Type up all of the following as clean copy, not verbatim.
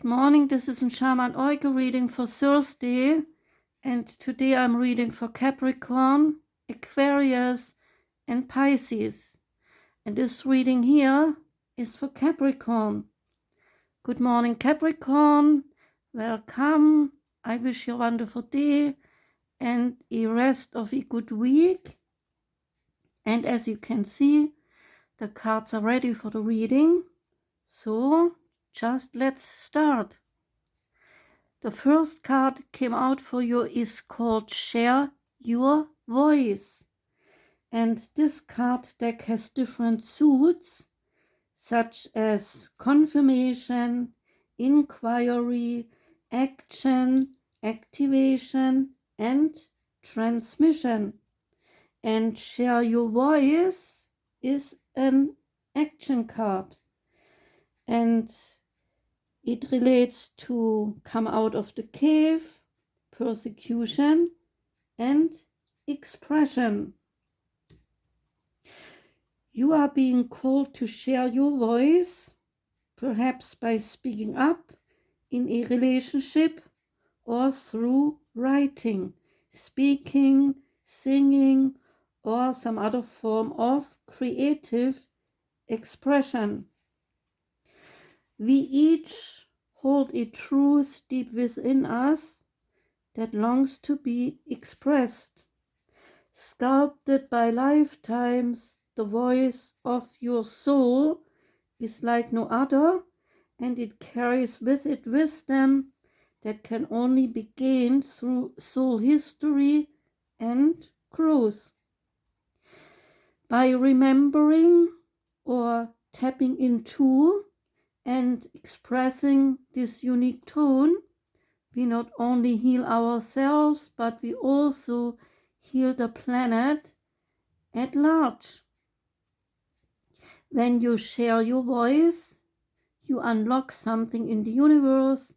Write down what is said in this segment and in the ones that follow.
Good morning, this is a Shaman Oracle reading for Thursday, and today I'm reading for Capricorn, Aquarius, and Pisces. And this reading here is for Capricorn. Good morning, Capricorn. Welcome. I wish you a wonderful day and a rest of a good week. And as you can see, the cards are ready for the reading. So just let's start. The first card came out for you is called Share Your Voice. And this card deck has different suits, such as confirmation, inquiry, action, activation, and transmission. And Share Your Voice is an action card. And it relates to come out of the cave, persecution, and expression. You are being called to share your voice, perhaps by speaking up in a relationship or through writing, speaking, singing, or some other form of creative expression. We each hold a truth deep within us that longs to be expressed. Sculpted by lifetimes, the voice of your soul is like no other, and it carries with it wisdom that can only be gained through soul history and growth. By remembering or tapping into and expressing this unique tone, we not only heal ourselves, but we also heal the planet at large. When you share your voice, you unlock something in the universe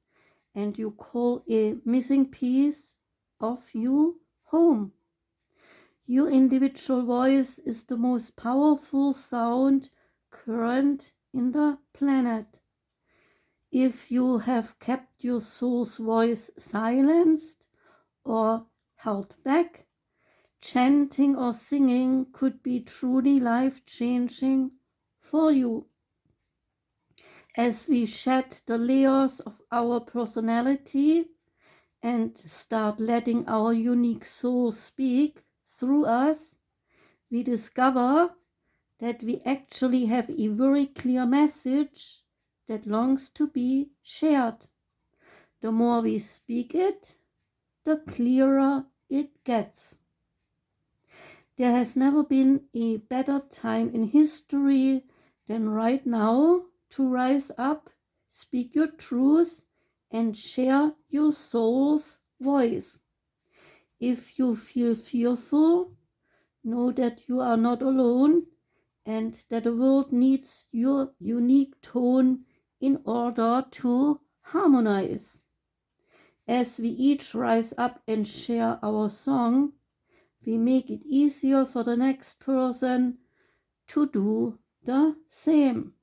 and you call a missing piece of you home. Your individual voice is the most powerful sound current in the planet. If you have kept your soul's voice silenced or held back, chanting or singing could be truly life-changing for you. As we shed the layers of our personality and start letting our unique soul speak through us, we discover that we actually have a very clear message that longs to be shared. The more we speak it, the clearer it gets. There has never been a better time in history than right now to rise up, speak your truth, and share your soul's voice. If you feel fearful, know that you are not alone and that the world needs your unique tone in order to harmonize. As we each rise up and share our song, we make it easier for the next person to do the same.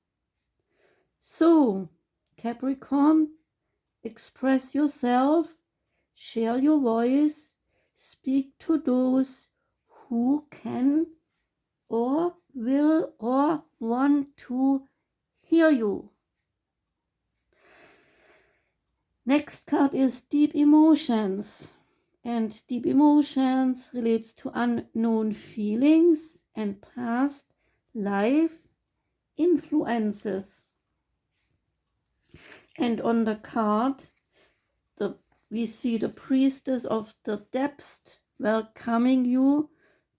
So, Capricorn, express yourself, share your voice, speak to those who can or will or want to hear you. Next card is Deep Emotions. And deep emotions relates to unknown feelings and past life influences. And on the card, we see the Priestess of the Depths welcoming you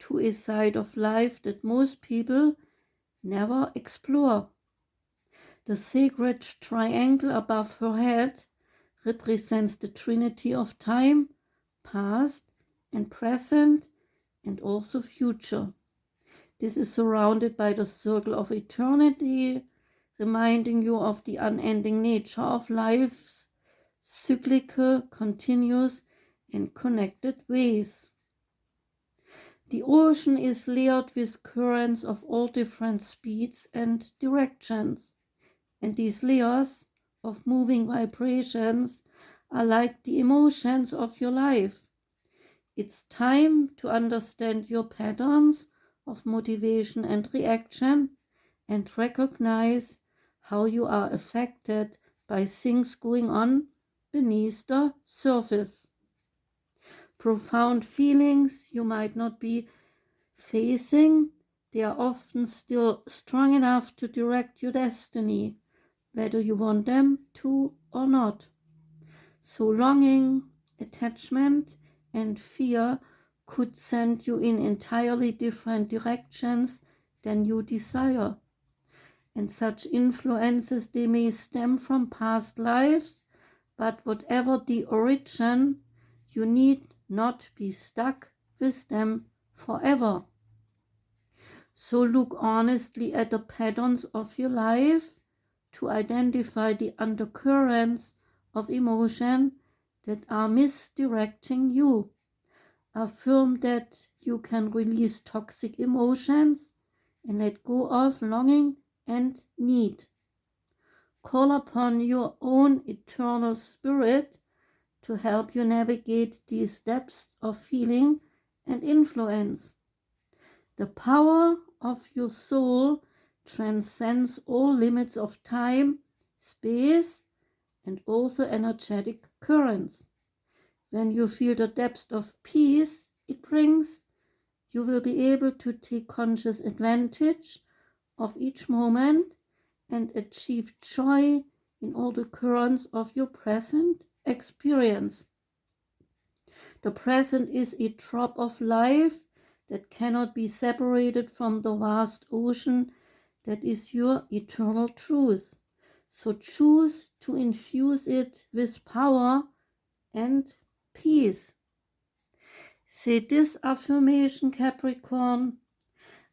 to a side of life that most people never explore. The sacred triangle above her head represents the Trinity of time, past and present, and also future. This is surrounded by the circle of eternity, reminding you of the unending nature of life's cyclical, continuous, and connected ways. The ocean is layered with currents of all different speeds and directions, and these layers of moving vibrations are like the emotions of your life. It's time to understand your patterns of motivation and reaction and recognize how you are affected by things going on beneath the surface. Profound feelings you might not be facing, they are often still strong enough to direct your destiny, whether you want them to or not. So longing, attachment, and fear could send you in entirely different directions than you desire. And such influences, they may stem from past lives, but whatever the origin, you need not be stuck with them forever. So look honestly at the patterns of your life to identify the undercurrents of emotion that are misdirecting you. Affirm that you can release toxic emotions and let go of longing and need. Call upon your own eternal spirit to help you navigate these depths of feeling and influence. The power of your soul transcends all limits of time, space, and also energetic currents. When you feel the depth of peace it brings, you will be able to take conscious advantage of each moment and achieve joy in all the currents of your present experience. The present is a drop of life that cannot be separated from the vast ocean that is your eternal truth. So choose to infuse it with power and peace. Say this affirmation, Capricorn: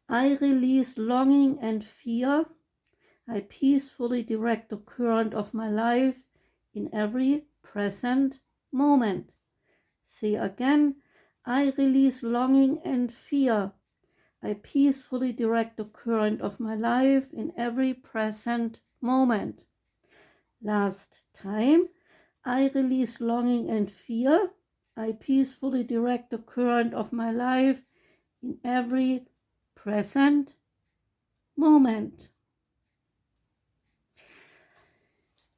I release longing and fear. I peacefully direct the current of my life in every present moment. Say again, I release longing and fear. I peacefully direct the current of my life in every present moment. Last time, I release longing and fear. I peacefully direct the current of my life in every present moment.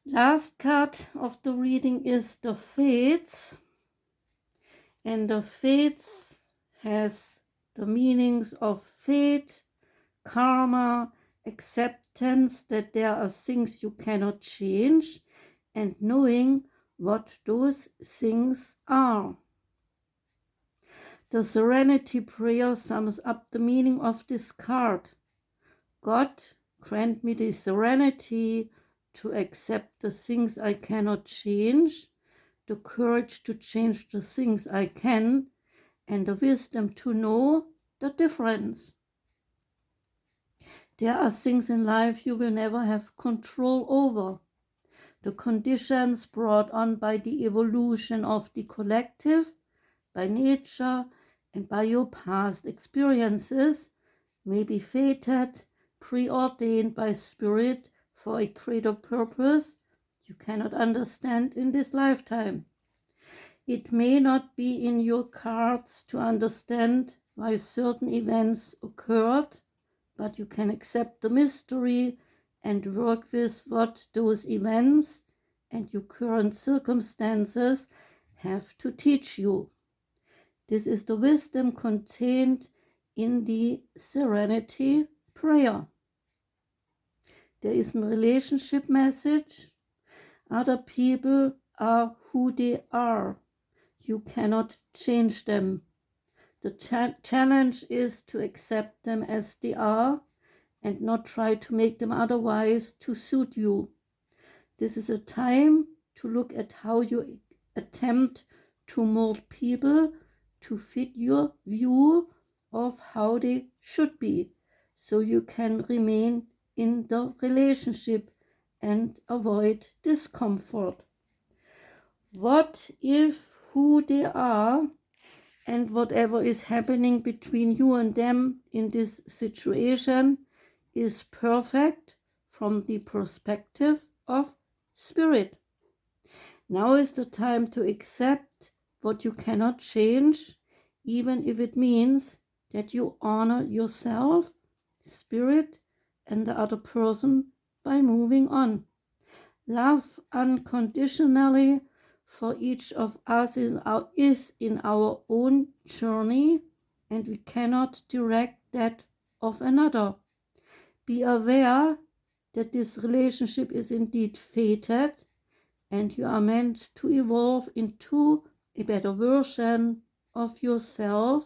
Last card of the reading is the Fates. And the Fates has the meanings of fate, karma, acceptance that there are things you cannot change, and knowing what those things are. The Serenity Prayer sums up the meaning of this card. God, grant me the serenity to accept the things I cannot change, the courage to change the things I can, and the wisdom to know the difference. There are things in life you will never have control over. The conditions brought on by the evolution of the collective, by nature, and by your past experiences may be fated, preordained by spirit for a greater purpose you cannot understand in this lifetime. It may not be in your cards to understand why certain events occurred, but you can accept the mystery and work with what those events and your current circumstances have to teach you. This is the wisdom contained in the Serenity Prayer. There is a relationship message. Other people are who they are. You cannot change them. The challenge is to accept them as they are and not try to make them otherwise to suit you. This is a time to look at how you attempt to mold people to fit your view of how they should be, so you can remain in the relationship and avoid discomfort. What if who they are and whatever is happening between you and them in this situation is perfect from the perspective of spirit. Now is the time to accept what you cannot change, even if it means that you honor yourself, spirit, and the other person by moving on. Love unconditionally for each of us is in our own journey, and we cannot direct that of another. Be aware that this relationship is indeed fated, and you are meant to evolve into a better version of yourself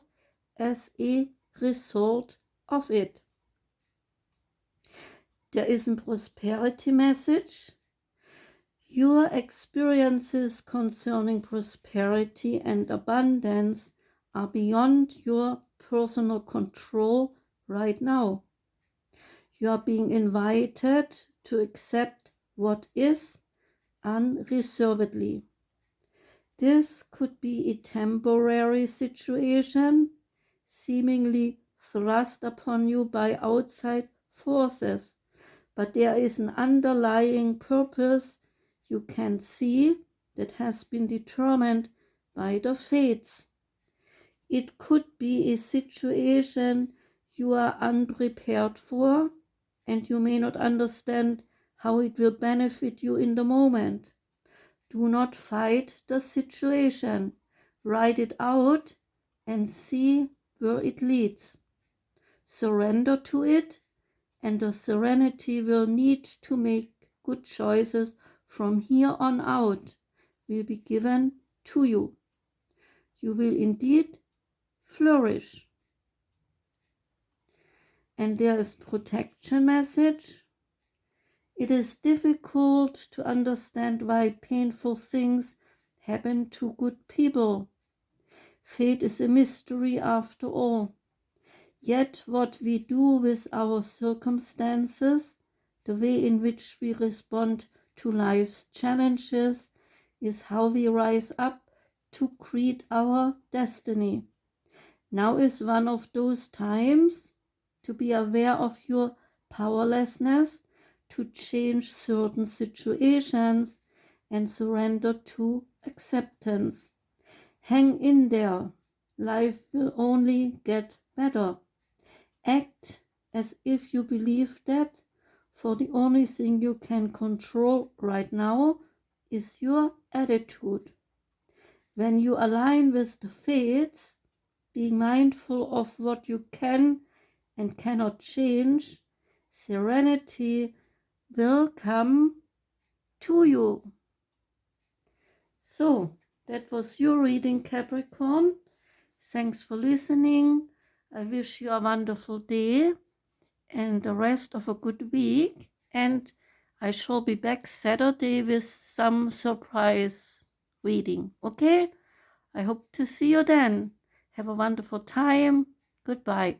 as a result of it. There is a prosperity message. Your experiences concerning prosperity and abundance are beyond your personal control right now. You are being invited to accept what is unreservedly. This could be a temporary situation, seemingly thrust upon you by outside forces, but there is an underlying purpose you can see that has been determined by the fates. It could be a situation you are unprepared for, and you may not understand how it will benefit you in the moment. Do not fight the situation. Write it out and see where it leads. Surrender to it, and the serenity will need to make good choices from here on out will be given to you. You will indeed flourish. And there is protection message. It is difficult to understand why painful things happen to good people. Fate is a mystery after all. Yet what we do with our circumstances, the way in which we respond to life's challenges, is how we rise up to create our destiny. Now is one of those times to be aware of your powerlessness to change certain situations and surrender to acceptance. Hang in there. Life will only get better. Act as if you believe that, for the only thing you can control right now is your attitude. When you align with the fates, being mindful of what you can and cannot change, serenity will come to you. So, that was your reading, Capricorn. Thanks for listening. I wish you a wonderful day and the rest of a good week. And I shall be back Saturday with some surprise reading. Okay? I hope to see you then. Have a wonderful time. Goodbye.